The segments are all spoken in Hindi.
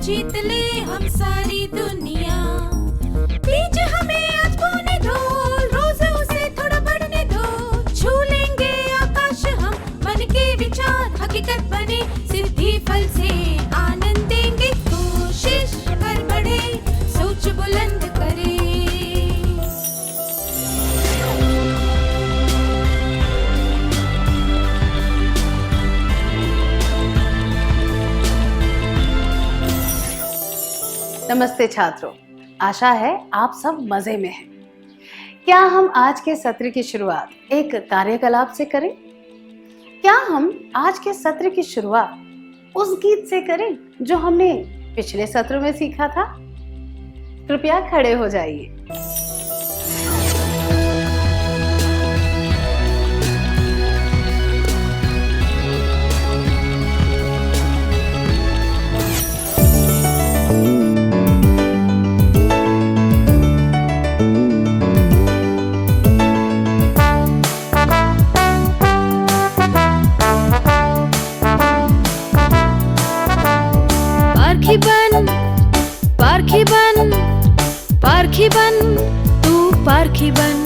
जीत ले हम सारी दुनिया। बीच हमें आज बोने दो, रोज उसे थोड़ा बढ़ने दो। छू लेंगे आकाश हम, मन के विचार हकीकत बने। सिद्धि फल से आनंद देंगे, कोशिश कर बढ़े, सोच बुलंद करे। नमस्ते छात्रों, आशा है आप सब मजे में हैं। क्या हम आज के सत्र की शुरुआत एक कार्यकलाप से करें? क्या हम आज के सत्र की शुरुआत उस गीत से करें जो हमने पिछले सत्र में सीखा था? कृपया खड़े हो जाइए। पारखी बन, तू पारखी बन।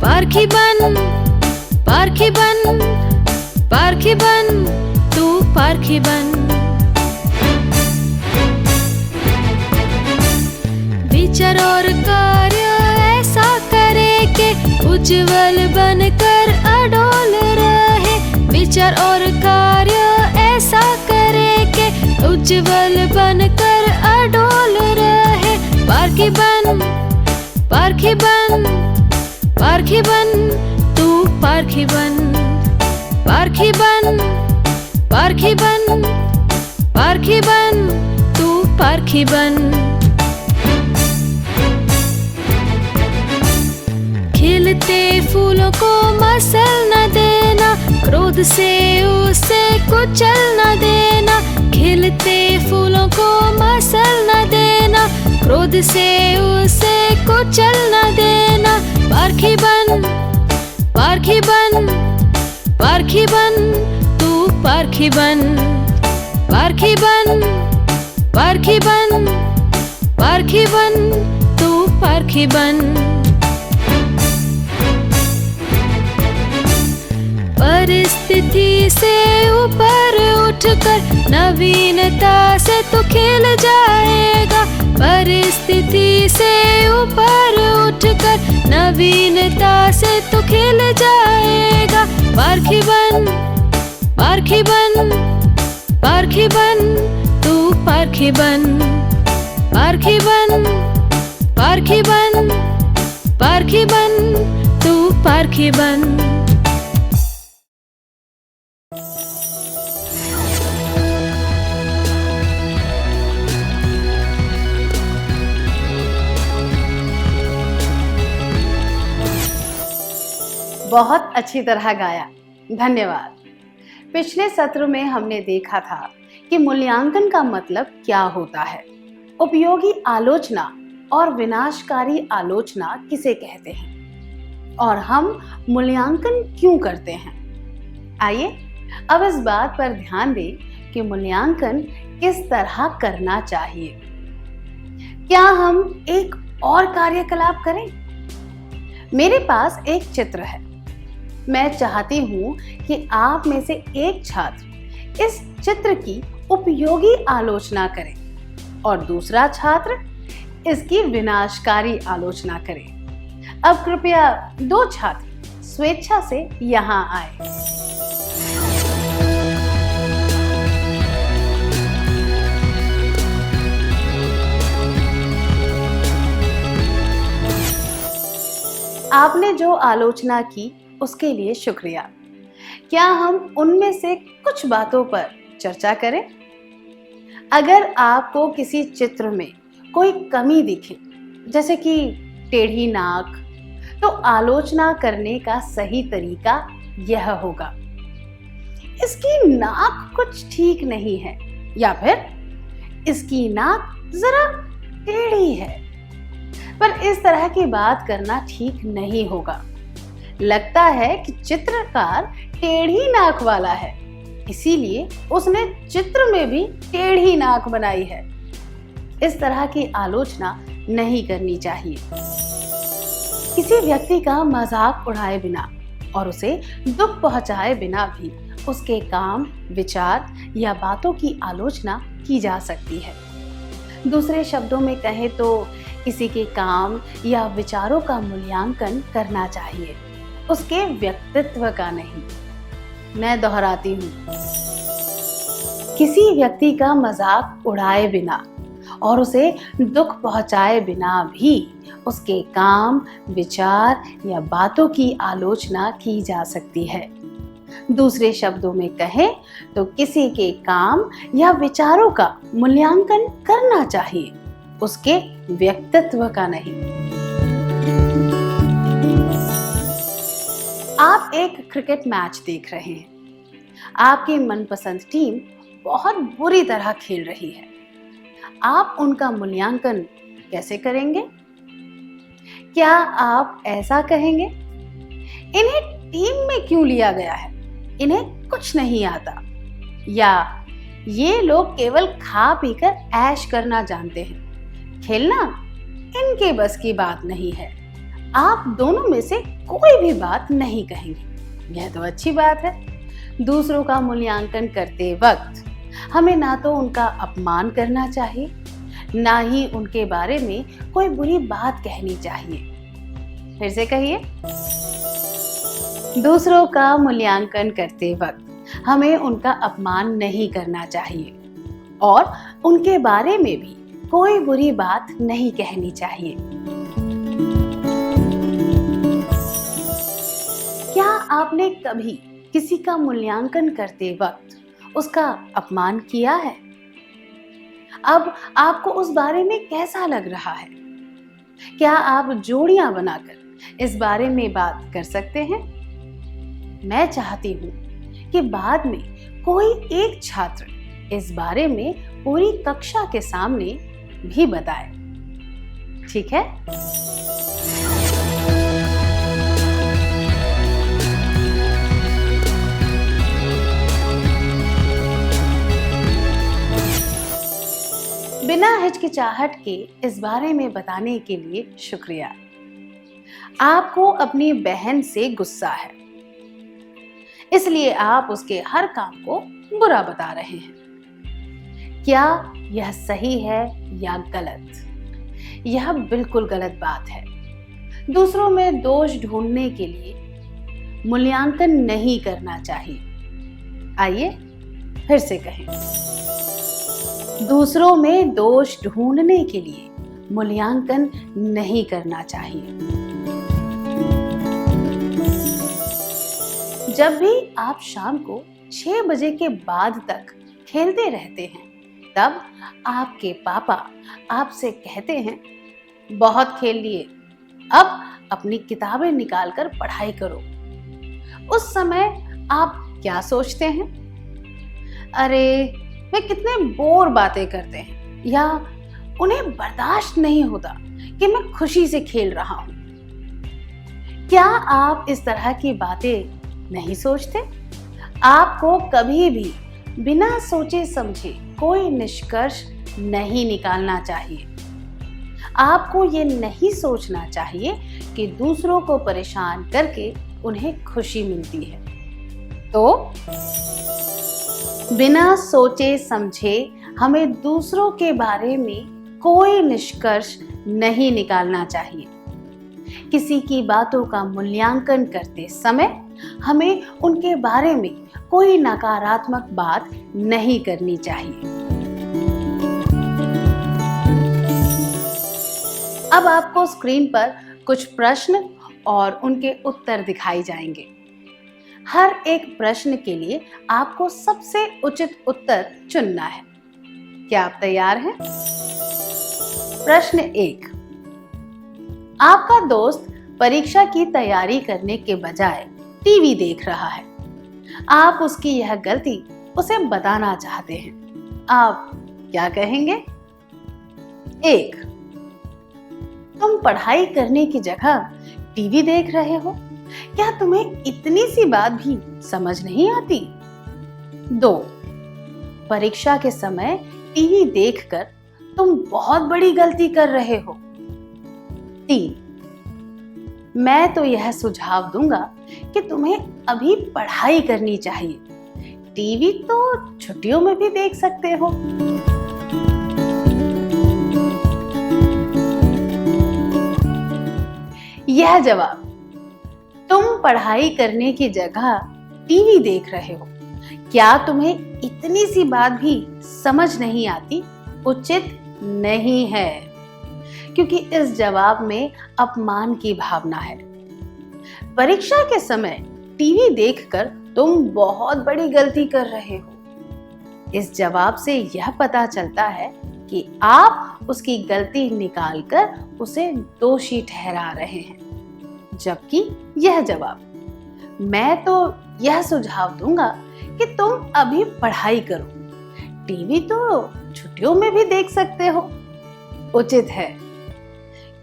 पारखी बन, पारखी बन, पारखी बन, तू पारखी बन। विचार और कार्य ऐसा करे के उज्जवल बनकर अडोल रहे। विचार और कार्य ऐसा करे के उज्जवल बनकर अडोल रहे। पारखी बन, पारखी बन, पारखी बन, तू पारखी बन। पारखी बन, पारखी बन, पारखी बन, तू पारखी बन। खिलते फूलों को मसल न देना, क्रोध से उसे कुचल न देना। खिलते फूलों को मसल न देना, क्रोध से उसे कुचल न देना। पारखी बन, पारखी बन, पारखी बन, तू पारखी बन। पारखी बन, पारखी बन, पारखी बन, तू पारखी बन। परिस्थिति से ऊपर उठकर नवीनता से तू खिल जाएगा। परिस्थिति से ऊपर उठकर नवीनता से तू खिल जाएगा। पारखी बन, पारखी बन, पारखी बन, तू पारखी बन। पारखी बन, पारखी बन, पारखी बन, तू पारखी बन। बहुत अच्छी तरह गाया, धन्यवाद। पिछले सत्र में हमने देखा था कि मूल्यांकन का मतलब क्या होता है, उपयोगी आलोचना और विनाशकारी आलोचना किसे कहते हैं, और हम मूल्यांकन क्यों करते हैं। आइए अब इस बात पर ध्यान दें कि मूल्यांकन किस तरह करना चाहिए। क्या हम एक और कार्यकलाप करें? मेरे पास एक चित्र है। मैं चाहती हूँ कि आप में से एक छात्र इस चित्र की उपयोगी आलोचना करे और दूसरा छात्र इसकी विनाशकारी आलोचना करे। अब कृपया दो छात्र स्वेच्छा से यहाँ आए। आपने जो आलोचना की उसके लिए शुक्रिया। क्या हम उनमें से कुछ बातों पर चर्चा करें? अगर आपको किसी चित्र में कोई कमी दिखे, जैसे कि टेढ़ी नाक, तो आलोचना करने का सही तरीका यह होगा, इसकी नाक कुछ ठीक नहीं है, या फिर इसकी नाक जरा टेढ़ी है। पर इस तरह की बात करना ठीक नहीं होगा। लगता है कि चित्रकार टेढ़ी नाक वाला है, इसीलिए उसने चित्र में भी टेढ़ी नाक बनाई है। इस तरह की आलोचना नहीं करनी चाहिए। किसी व्यक्ति का मजाक उड़ाए बिना और उसे दुख पहुंचाए बिना भी उसके काम, विचार या बातों की आलोचना की जा सकती है। दूसरे शब्दों में कहें तो किसी के काम या विचारों का मूल्यांकन करना चाहिए, उसके व्यक्तित्व का नहीं। मैं दोहराती हूँ, किसी व्यक्ति का मजाक उड़ाए बिना और उसे दुख पहुंचाए बिना भी उसके काम, विचार या बातों की आलोचना की जा सकती है। दूसरे शब्दों में कहें तो किसी के काम या विचारों का मूल्यांकन करना चाहिए, उसके व्यक्तित्व का नहीं। आप एक क्रिकेट मैच देख रहे हैं। आपकी मनपसंद टीम बहुत बुरी तरह खेल रही है। आप उनका मूल्यांकन कैसे करेंगे? क्या आप ऐसा कहेंगे, इन्हें टीम में क्यों लिया गया है, इन्हें कुछ नहीं आता, या ये लोग केवल खा पीकर ऐश करना जानते हैं, खेलना इनके बस की बात नहीं है? आप दोनों में से कोई भी बात नहीं कहेंगे। यह तो अच्छी बात है। दूसरों का मूल्यांकन करते वक्त हमें ना तो उनका अपमान करना चाहिए, ना ही उनके बारे में कोई बुरी बात कहनी चाहिए। फिर से कहिए, दूसरों का मूल्यांकन करते वक्त हमें उनका अपमान नहीं करना चाहिए और उनके बारे में भी कोई बुरी बात नहीं कहनी चाहिए। क्या आपने कभी किसी का मूल्यांकन करते वक्त उसका अपमान किया है? अब आपको उस बारे में कैसा लग रहा है? क्या आप जोड़ियां बनाकर इस बारे में बात कर सकते हैं? मैं चाहती हूं कि बाद में कोई एक छात्र इस बारे में पूरी कक्षा के सामने भी बताए। ठीक है? बिना हिचकिचाहट के इस बारे में बताने के लिए शुक्रिया। आपको अपनी बहन से गुस्सा है, इसलिए आप उसके हर काम को बुरा बता रहे हैं। क्या यह सही है या गलत? यह बिल्कुल गलत बात है। दूसरों में दोष ढूंढने के लिए मूल्यांकन नहीं करना चाहिए। आइए फिर से कहें, दूसरों में दोष ढूंढने के लिए मूल्यांकन नहीं करना चाहिए। जब भी आप शाम को 6 बजे के बाद तक खेलते रहते हैं, तब आपके पापा आपसे कहते हैं, बहुत खेल लिए, अब अपनी किताबें निकालकर पढ़ाई करो। उस समय आप क्या सोचते हैं? अरे, वे कितने बोर बातें करते हैं, या उन्हें बर्दाश्त नहीं होता कि मैं खुशी से खेल रहा हूं। क्या आप इस तरह की बातें नहीं सोचते? आपको कभी भी बिना सोचे समझे कोई निष्कर्ष नहीं निकालना चाहिए। आपको ये नहीं सोचना चाहिए कि दूसरों को परेशान करके उन्हें खुशी मिलती है। तो बिना सोचे समझे हमें दूसरों के बारे में कोई निष्कर्ष नहीं निकालना चाहिए। किसी की बातों का मूल्यांकन करते समय हमें उनके बारे में कोई नकारात्मक बात नहीं करनी चाहिए। अब आपको स्क्रीन पर कुछ प्रश्न और उनके उत्तर दिखाई जाएंगे। हर एक प्रश्न के लिए आपको सबसे उचित उत्तर चुनना है। क्या आप तैयार हैं? प्रश्न 1, आपका दोस्त परीक्षा की तैयारी करने के बजाय टीवी देख रहा है। आप उसकी यह गलती उसे बताना चाहते हैं। आप क्या कहेंगे? 1, तुम पढ़ाई करने की जगह टीवी देख रहे हो, क्या तुम्हें इतनी सी बात भी समझ नहीं आती? 2. परीक्षा के समय टीवी देखकर तुम बहुत बड़ी गलती कर रहे हो. 3. मैं तो यह सुझाव दूंगा कि तुम्हें अभी पढ़ाई करनी चाहिए. टीवी तो छुट्टियों में भी देख सकते हो. यह जवाब, तुम पढ़ाई करने की जगह टीवी देख रहे हो, क्या तुम्हें इतनी सी बात भी समझ नहीं आती, उचित नहीं है, क्योंकि इस जवाब में अपमान की भावना है. परीक्षा के समय टीवी देखकर तुम बहुत बड़ी गलती कर रहे हो. इस जवाब से यह पता चलता है कि आप उसकी गलती निकालकर उसे दोषी ठहरा रहे हैं. जबकि यह जवाब, मैं तो यह सुझाव दूंगा कि तुम अभी पढ़ाई करो, टीवी तो छुट्टियों में भी देख सकते हो, उचित है,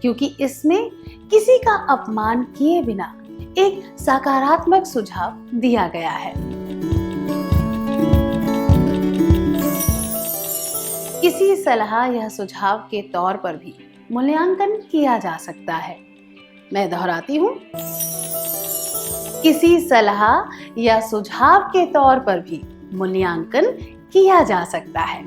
क्योंकि इसमें किसी का अपमान किए बिना एक सकारात्मक सुझाव दिया गया है. किसी सलाह या सुझाव के तौर पर भी मूल्यांकन किया जा सकता है. मैं दोहराती हूं, किसी सलाह या सुझाव के तौर पर भी मूल्यांकन किया जा सकता है.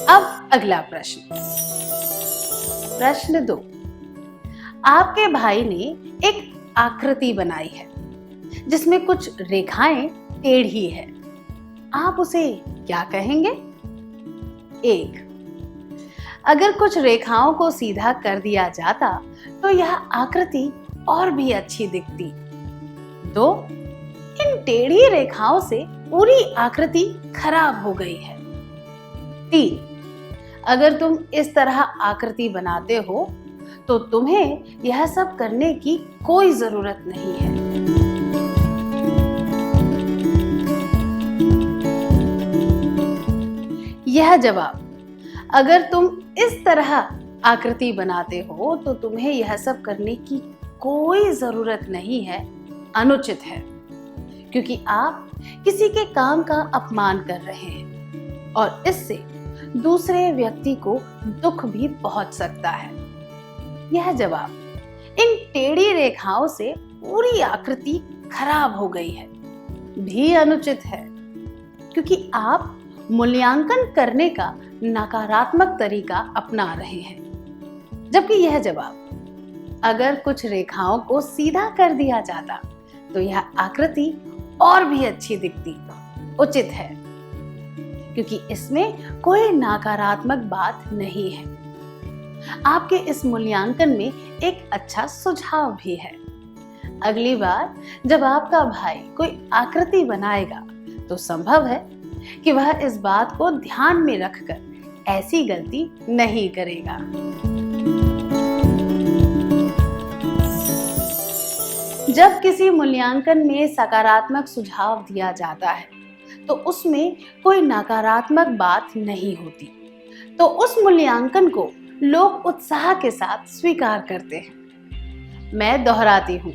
अब अगला प्रश्न. प्रश्न 2. आपके भाई ने एक आकृति बनाई है जिसमें कुछ रेखाएं टेढ़ी है. आप उसे क्या कहेंगे? 1. अगर कुछ रेखाओं को सीधा कर दिया जाता तो यह आकृति और भी अच्छी दिखती. 2. इन टेढ़ी रेखाओं से पूरी आकृति खराब हो गई है. 3. अगर तुम इस तरह आकृति बनाते हो तो तुम्हें यह सब करने की कोई जरूरत नहीं है. यह जवाब, अगर तुम इस तरह आकृति बनाते हो तो तुम्हें यह सब करने की कोई जरूरत नहीं है, अनुचित है, क्योंकि आप किसी के काम का अपमान कर रहे हैं और इससे दूसरे व्यक्ति को दुख भी पहुंच सकता है. यह जवाब, इन टेढ़ी रेखाओं से पूरी आकृति खराब हो गई है, भी अनुचित है, क्योंकि आप मूल्यांकन करने का नकारात्मक तरीका अपना रहे हैं. जबकि यह जवाब, अगर कुछ रेखाओं को सीधा कर दिया जाता तो यह आकृति और भी अच्छी दिखती, उचित है, क्योंकि इसमें कोई नकारात्मक बात नहीं है. आपके इस मूल्यांकन में एक अच्छा सुझाव भी है. अगली बार जब आपका भाई कोई आकृति बनाएगा तो संभव है कि वह इस बात को ध्यान में रखकर ऐसी गलती नहीं करेगा. जब किसी मूल्यांकन में सकारात्मक सुझाव दिया जाता है तो उसमें कोई नकारात्मक बात नहीं होती, तो उस मूल्यांकन को लोग उत्साह के साथ स्वीकार करते हैं. मैं दोहराती हूँ,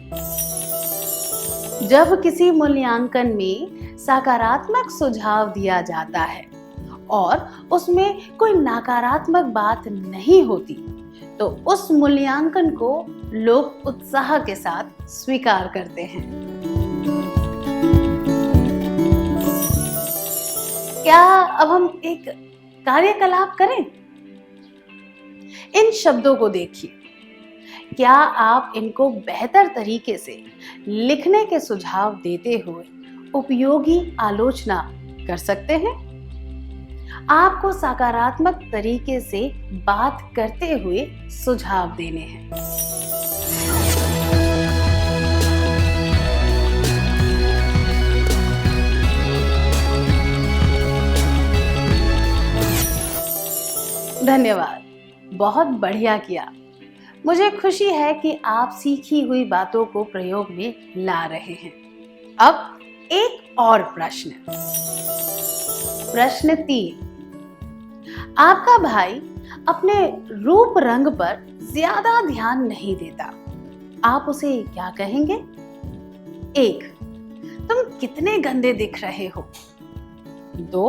जब किसी मूल्यांकन में सकारात्मक सुझाव दिया जाता है और उसमें कोई नकारात्मक बात नहीं होती तो उस मूल्यांकन को लोग उत्साह के साथ स्वीकार करते हैं. क्या अब हम एक कार्यकलाप करें? इन शब्दों को देखिए. क्या आप इनको बेहतर तरीके से लिखने के सुझाव देते हुए उपयोगी आलोचना कर सकते हैं? आपको सकारात्मक तरीके से बात करते हुए सुझाव देने हैं. धन्यवाद, बहुत बढ़िया किया. मुझे खुशी है कि आप सीखी हुई बातों को प्रयोग में ला रहे हैं. अब एक और प्रश्न. प्रश्न 3. आपका भाई अपने रूप रंग पर ज्यादा ध्यान नहीं देता. आप उसे क्या कहेंगे? 1. तुम कितने गंदे दिख रहे हो. 2.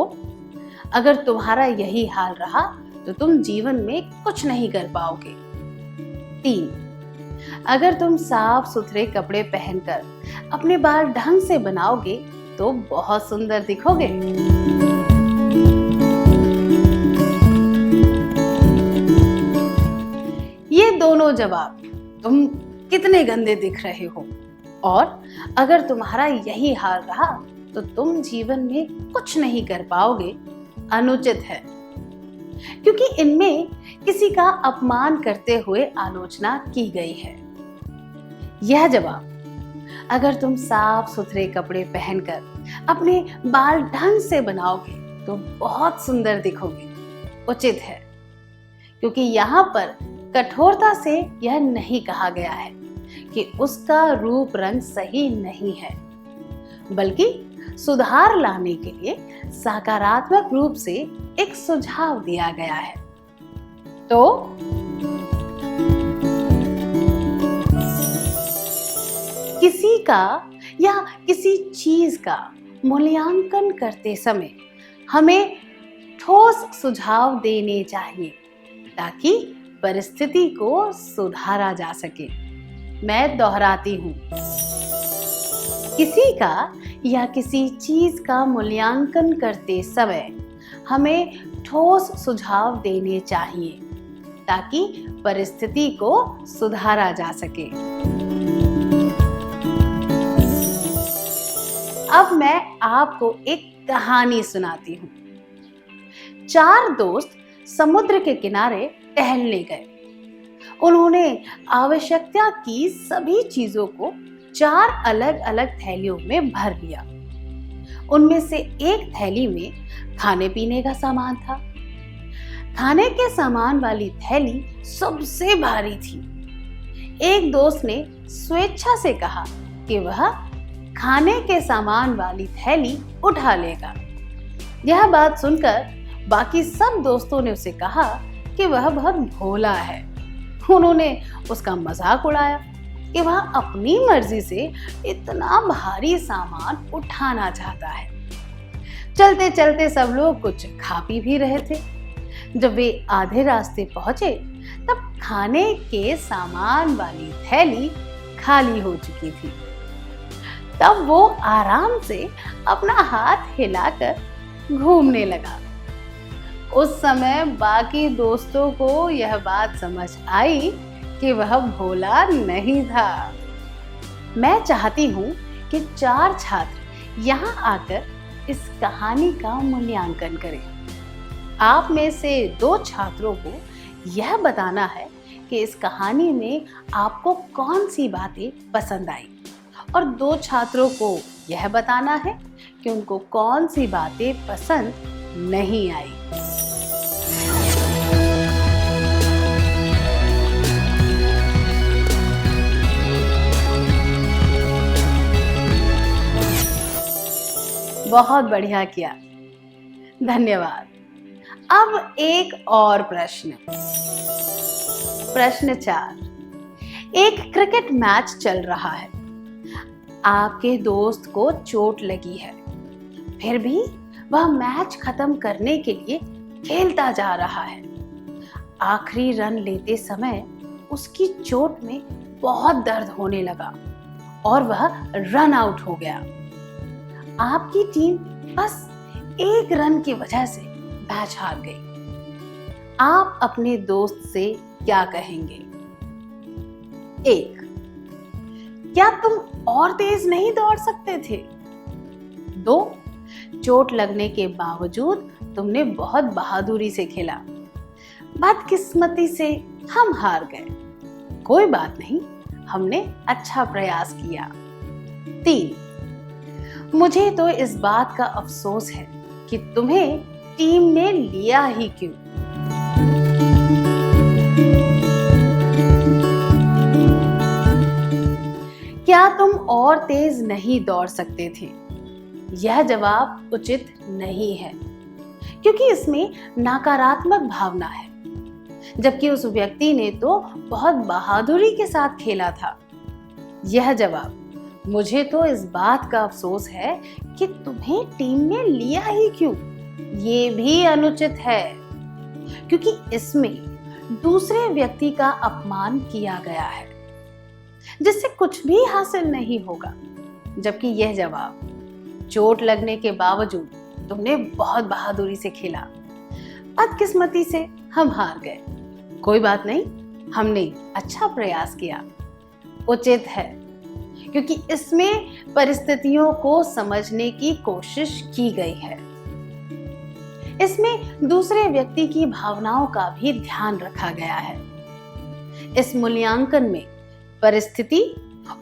अगर तुम्हारा यही हाल रहा तो तुम जीवन में कुछ नहीं कर पाओगे. 3. अगर तुम साफ सुथरे कपड़े पहनकर अपने बाल ढंग से बनाओगे तो बहुत सुंदर दिखोगे. ये दोनों जवाब, तुम कितने गंदे दिख रहे हो और अगर तुम्हारा यही हाल रहा तो तुम जीवन में कुछ नहीं कर पाओगे, अनुचित है, क्योंकि इनमें किसी का अपमान करते हुए आलोचना की गई है. यह जवाब, अगर तुम साफ सुथरे कपड़े पहनकर अपने बाल ढंग से बनाओगे तो बहुत सुंदर दिखोगे, उचित है, क्योंकि यहाँ पर कठोरता से यह नहीं कहा गया है कि उसका रूप रंग सही नहीं है, बल्कि सुधार लाने के लिए सकारात्मक रूप से एक सुझाव दिया गया है. तो किसी का या किसी चीज का मूल्यांकन करते समय हमें ठोस सुझाव देने चाहिए ताकि परिस्थिति को सुधारा जा सके. मैं दोहराती हूँ, किसी का या किसी चीज का मूल्यांकन करते समय हमें ठोस सुझाव देने चाहिए ताकि परिस्थिति को सुधारा जा सके. अब मैं आपको एक कहानी सुनाती हूँ. 4 दोस्त समुद्र के किनारे टहलने गए. उन्होंने आवश्यकता की सभी चीजों को 4 अलग अलग थैलियों में भर लिया. उनमें से एक थैली में खाने पीने का सामान था. खाने के सामान वाली थैली सबसे भारी थी. एक दोस्त ने स्वेच्छा से कहा कि वह खाने के सामान वाली थैली उठा लेगा. यह बात सुनकर बाकी सब दोस्तों ने उसे कहा कि वह बहुत भोला है. उन्होंने उसका मजाक उड़ाया कि वह अपनी मर्जी से इतना भारी सामान उठाना चाहता है. चलते चलते सब लोग कुछ खा पी भी रहे थे. जब वे आधे रास्ते पहुंचे तब खाने के सामान वाली थैली खाली हो चुकी थी. तब वो आराम से अपना हाथ हिलाकर घूमने लगा. उस समय बाकी दोस्तों को यह बात समझ आई कि वह भोला नहीं था. मैं चाहती हूँ कि 4 छात्र यहाँ आकर इस कहानी का मूल्यांकन करें. आप में से 2 छात्रों को यह बताना है कि इस कहानी में आपको कौन सी बातें पसंद आई और 2 छात्रों को यह बताना है कि उनको कौन सी बातें पसंद नहीं आई. बहुत बढ़िया किया, धन्यवाद. अब एक और प्रश्न. प्रश्न 4. एक क्रिकेट मैच चल रहा है. आपके दोस्त को चोट लगी है, फिर भी वह मैच खत्म करने के लिए खेलता जा रहा है. आखिरी रन लेते समय उसकी चोट में बहुत दर्द होने लगा और वह रन आउट हो गया. आपकी टीम बस 1 रन की वजह से मैच हार गई. आप अपने दोस्त से क्या कहेंगे? 1. क्या तुम और तेज नहीं दौड़ सकते थे? 2. चोट लगने के बावजूद तुमने बहुत बहादुरी से खेला. बदकिस्मती से हम हार गए. कोई बात नहीं, हमने अच्छा प्रयास किया. 3. मुझे तो इस बात का अफसोस है कि तुम्हें टीम ने लिया ही क्यों. क्या तुम और तेज नहीं दौड़ सकते थे? यह जवाब उचित नहीं है, क्योंकि इसमें नकारात्मक भावना है, जबकि उस व्यक्ति ने तो बहुत बहादुरी के साथ खेला था. यह जवाब मुझे तो इस बात का अफसोस है कि तुम्हें टीम में लिया ही क्यों। ये भी अनुचित है, क्योंकि इसमें दूसरे व्यक्ति का अपमान किया गया है, जिससे कुछ भी हासिल नहीं होगा। जबकि यह जवाब चोट लगने के बावजूद तुमने बहुत बहादुरी से खेला। बदकिस्मती से हम हार गए। कोई बात नहीं, हमने अच्छा प्रयास किया। उचित है, क्योंकि इसमें परिस्थितियों को समझने की कोशिश की गई है। इसमें दूसरे व्यक्ति की भावनाओं का भी ध्यान रखा गया है। इस मूल्यांकन में परिस्थिति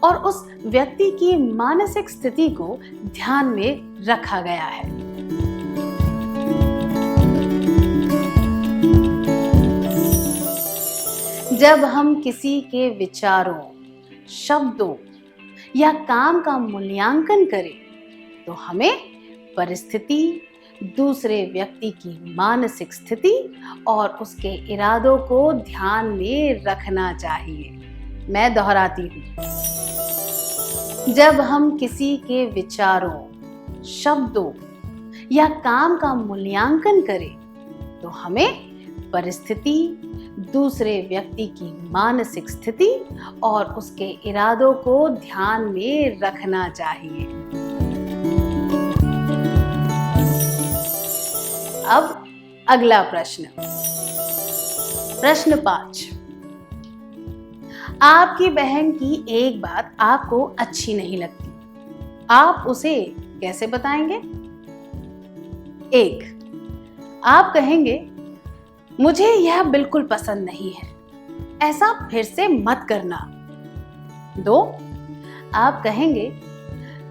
और उस व्यक्ति की मानसिक स्थिति को ध्यान में रखा गया है। जब हम किसी के विचारों, शब्दों या काम का मूल्यांकन करें, तो हमें परिस्थिति, दूसरे व्यक्ति की मानसिक स्थिति और उसके इरादों को ध्यान में रखना चाहिए। मैं दोहराती हूँ, जब हम किसी के विचारों, शब्दों या काम का मूल्यांकन करें, तो हमें परिस्थिति, दूसरे व्यक्ति की मानसिक स्थिति और उसके इरादों को ध्यान में रखना चाहिए। अब अगला प्रश्न, प्रश्न 5। आपकी बहन की एक बात आपको अच्छी नहीं लगती, आप उसे कैसे बताएंगे? 1, आप कहेंगे, मुझे यह बिल्कुल पसंद नहीं है, ऐसा फिर से मत करना। 2, आप कहेंगे,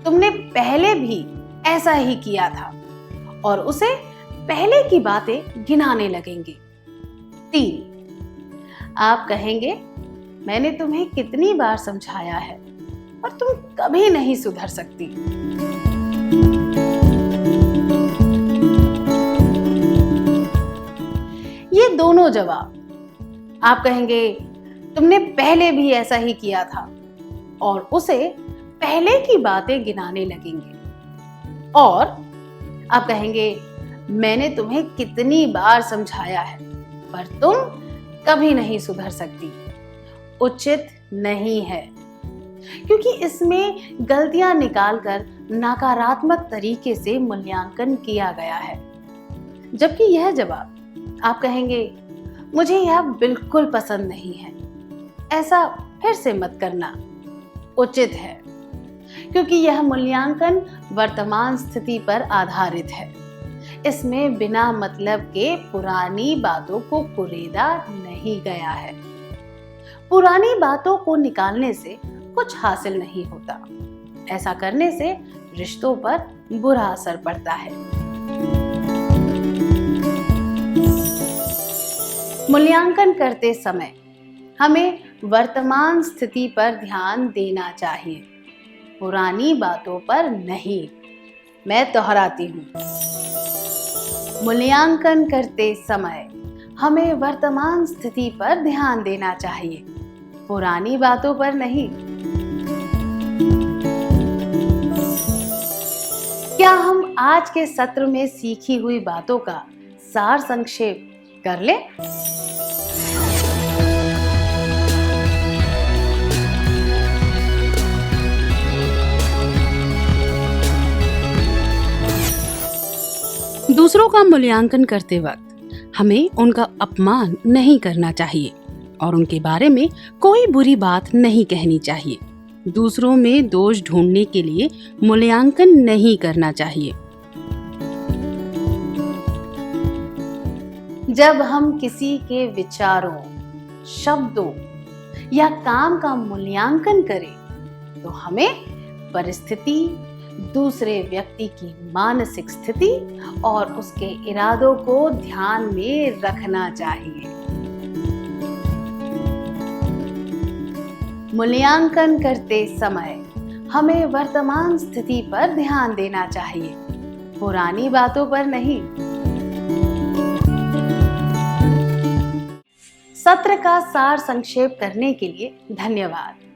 तुमने पहले भी ऐसा ही किया था, और उसे पहले की बातें गिनाने लगेंगे। 3, आप कहेंगे, मैंने तुम्हें कितनी बार समझाया है, पर तुम कभी नहीं सुधर सकती। ये दोनों जवाब, आप कहेंगे, तुमने पहले भी ऐसा ही किया था, और उसे पहले की बातें गिनाने लगेंगे। और आप कहेंगे, मैंने तुम्हें कितनी बार समझाया है, पर तुम कभी नहीं सुधर सकती। उचित नहीं है, क्योंकि इसमें गलतियां निकालकर नकारात्मक तरीके से मूल्यांकन किया गया है। जबकि यह जवाब, आप कहेंगे, मुझे यह बिल्कुल पसंद नहीं है, ऐसा फिर से मत करना, उचित है, क्योंकि यह मूल्यांकन वर्तमान स्थिति पर आधारित है। इसमें बिना मतलब के पुरानी बातों को कुरेदा नहीं गया है। पुरानी बातों को निकालने से कुछ हासिल नहीं होता। ऐसा करने से रिश्तों पर बुरा असर पड़ता है। मूल्यांकन करते समय हमें वर्तमान स्थिति पर ध्यान देना चाहिए, पुरानी बातों पर नहीं। मैं दोहराती हूँ, मूल्यांकन करते समय हमें वर्तमान स्थिति पर ध्यान देना चाहिए, पुरानी बातों पर नहीं। क्या हम आज के सत्र में सीखी हुई बातों का सार संक्षेप कर लें? दूसरों का मूल्यांकन करते वक्त हमें उनका अपमान नहीं करना चाहिए और उनके बारे में कोई बुरी बात नहीं कहनी चाहिए। दूसरों में दोष ढूंढने के लिए मूल्यांकन नहीं करना चाहिए। जब हम किसी के विचारों, शब्दों या काम का मूल्यांकन करें, तो हमें परिस्थिति, दूसरे व्यक्ति की मानसिक स्थिति और उसके इरादों को ध्यान में रखना चाहिए। मूल्यांकन करते समय हमें वर्तमान स्थिति पर ध्यान देना चाहिए, पुरानी बातों पर नहीं। सत्र का सार संक्षेप करने के लिए धन्यवाद।